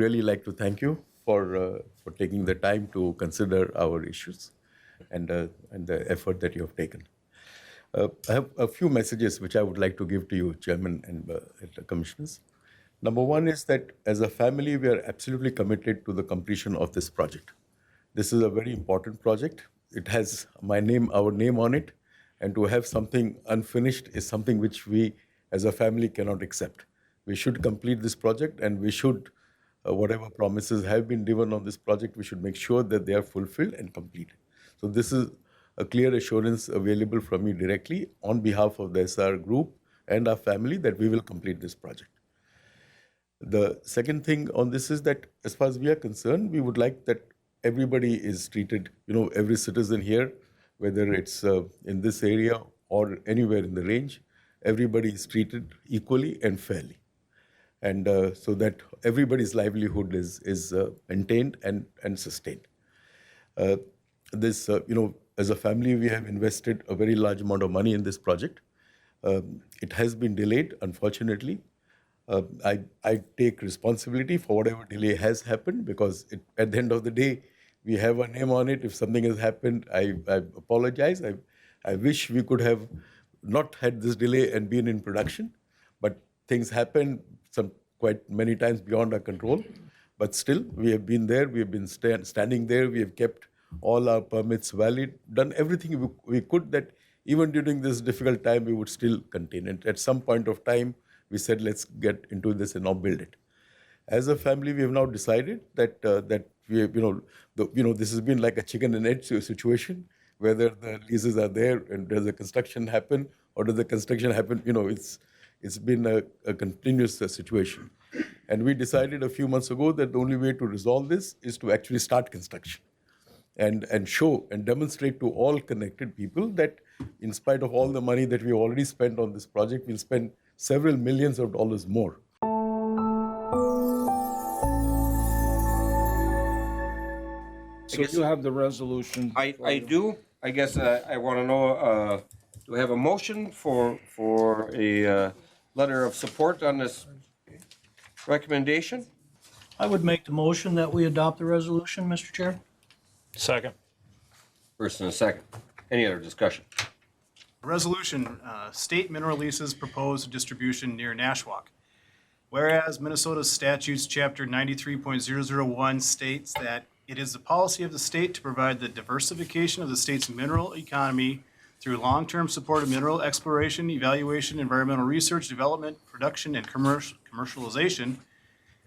really like to thank you for taking the time to consider our issues and the effort that you have taken. I have a few messages which I would like to give to you, Chairman and the Commissioners. Number one is that as a family, we are absolutely committed to the completion of this project. This is a very important project. It has our name on it, and to have something unfinished is something which we as a family cannot accept. We should complete this project, and we should, whatever promises have been given on this project, we should make sure that they are fulfilled and completed. So this is a clear assurance available from me directly on behalf of the Essar Group and our family that we will complete this project. The second thing on this is that as far as we are concerned, we would like that everybody is treated, every citizen here, whether it's in this area or anywhere in the range, everybody is treated equally and fairly. And so that everybody's livelihood is maintained and sustained. As a family, we have invested a very large amount of money in this project. It has been delayed, unfortunately. I take responsibility for whatever delay has happened because at the end of the day, we have a name on it. If something has happened, I apologize. I wish we could have not had this delay and been in production, but things happen quite many times beyond our control. But still, we have been there. We have been standing there. We have kept all our permits valid, done everything we could that even during this difficult time, we would still contain it. At some point of time, we said, let's get into this and now build it. As a family, we have now decided that this has been like a chicken and egg situation, whether the leases are there and does the construction happen or does the construction happen, it's been a continuous situation. And we decided a few months ago that the only way to resolve this is to actually start construction and show and demonstrate to all connected people that in spite of all the money that we already spent on this project, we'll spend several millions of dollars more. So you have the resolution? I do. I guess I want to know, do we have a motion for a letter of support on this recommendation? I would make the motion that we adopt the resolution, Mr. Chair. Second. First and a second. Any other discussion? Resolution, state mineral leases proposed distribution near Nashwauk. Whereas Minnesota statutes chapter 93.001 states that it is the policy of the state to provide the diversification of the state's mineral economy through long-term support of mineral exploration, evaluation, environmental research, development, production, and commercialization.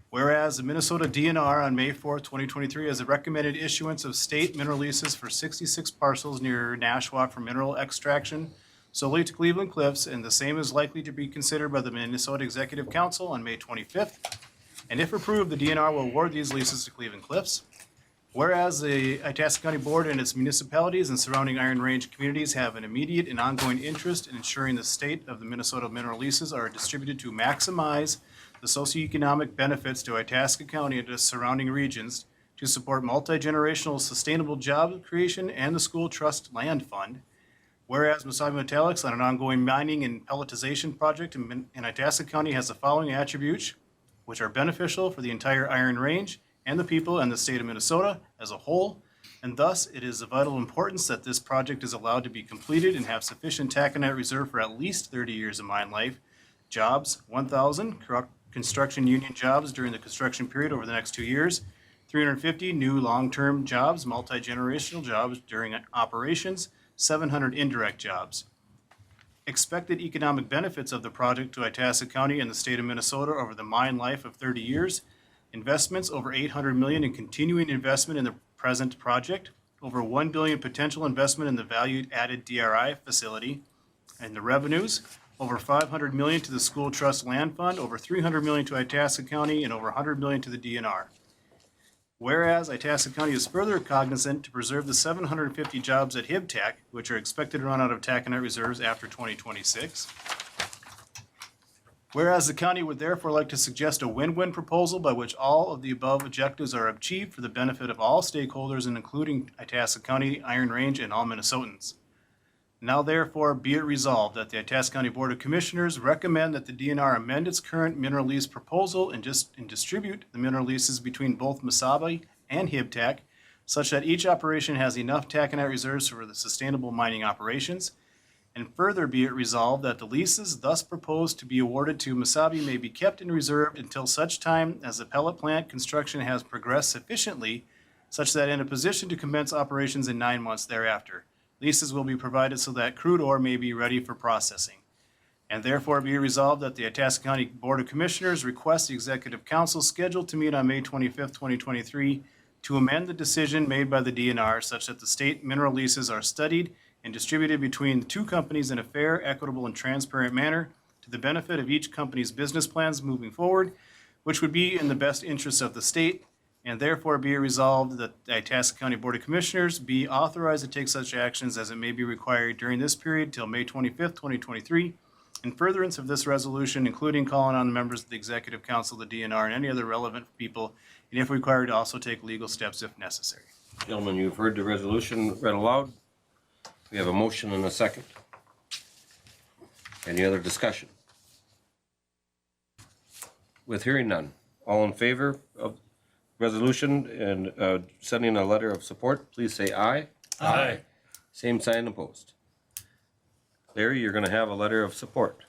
Whereas the Minnesota DNR on May 4th, 2023 has a recommended issuance of state mineral leases for 66 parcels near Nashwauk for mineral extraction solely to Cleveland Cliffs, and the same is likely to be considered by the Minnesota Executive Council on May 25th. And if approved, the DNR will award these leases to Cleveland Cliffs. Whereas the Itasca County Board and its municipalities and surrounding Iron Range communities have an immediate and ongoing interest in ensuring the state of the Minnesota mineral leases are distributed to maximize the socioeconomic benefits to Itasca County and its surrounding regions to support multi-generational sustainable job creation and the school trust land fund. Whereas Mesabi Metallics on an ongoing mining and pelletization project in Itasca County has the following attributes, which are beneficial for the entire Iron Range and the people and the state of Minnesota as a whole, and thus it is of vital importance that this project is allowed to be completed and have sufficient taconite reserve for at least 30 years of mine life. Jobs, 1,000 construction union jobs during the construction period over the next 2 years, 350 new long-term jobs, multi-generational jobs during operations, 700 indirect jobs. Expected economic benefits of the project to Itasca County and the state of Minnesota over the mine life of 30 years. Investments over $800 million in continuing investment in the present project. Over $1 billion potential investment in the value-added DRI facility. And the revenues, over $500 million to the school trust land fund, over $300 million to Itasca County, and over $100 million to the DNR. Whereas Itasca County is further cognizant to preserve the 750 jobs at HIBTAC, which are expected to run out of taconite reserves after 2026. Whereas the county would therefore like to suggest a win-win proposal by which all of the above objectives are achieved for the benefit of all stakeholders and including Itasca County, Iron Range, and all Minnesotans. Now therefore be it resolved that the Itasca County Board of Commissioners recommend that the DNR amend its current mineral lease proposal and distribute the mineral leases between both Mesabi and Hibtac such that each operation has enough taconite reserves for the sustainable mining operations. And further be it resolved that the leases thus proposed to be awarded to Mesabi may be kept in reserve until such time as the pellet plant construction has progressed sufficiently such that in a position to commence operations in 9 months thereafter. Leases will be provided so that crude ore may be ready for processing. And therefore be resolved that the Itasca County Board of Commissioners request the Executive Council scheduled to meet on May 25th, 2023 to amend the decision made by the DNR such that the state mineral leases are studied and distributed between the two companies in a fair, equitable, and transparent manner to the benefit of each company's business plans moving forward, which would be in the best interest of the state. And therefore be it resolved that the Itasca County Board of Commissioners be authorized to take such actions as it may be required during this period till May 25th, 2023. In furtherance of this resolution, including calling on the members of the Executive Council, the DNR, and any other relevant people, and if required, to also take legal steps if necessary. Gentlemen, you've heard the resolution read aloud. We have a motion and a second. Any other discussion? With hearing none, all in favor of resolution and sending a letter of support, please say aye. Aye. Same sign opposed. Larry, you're going to have a letter of support.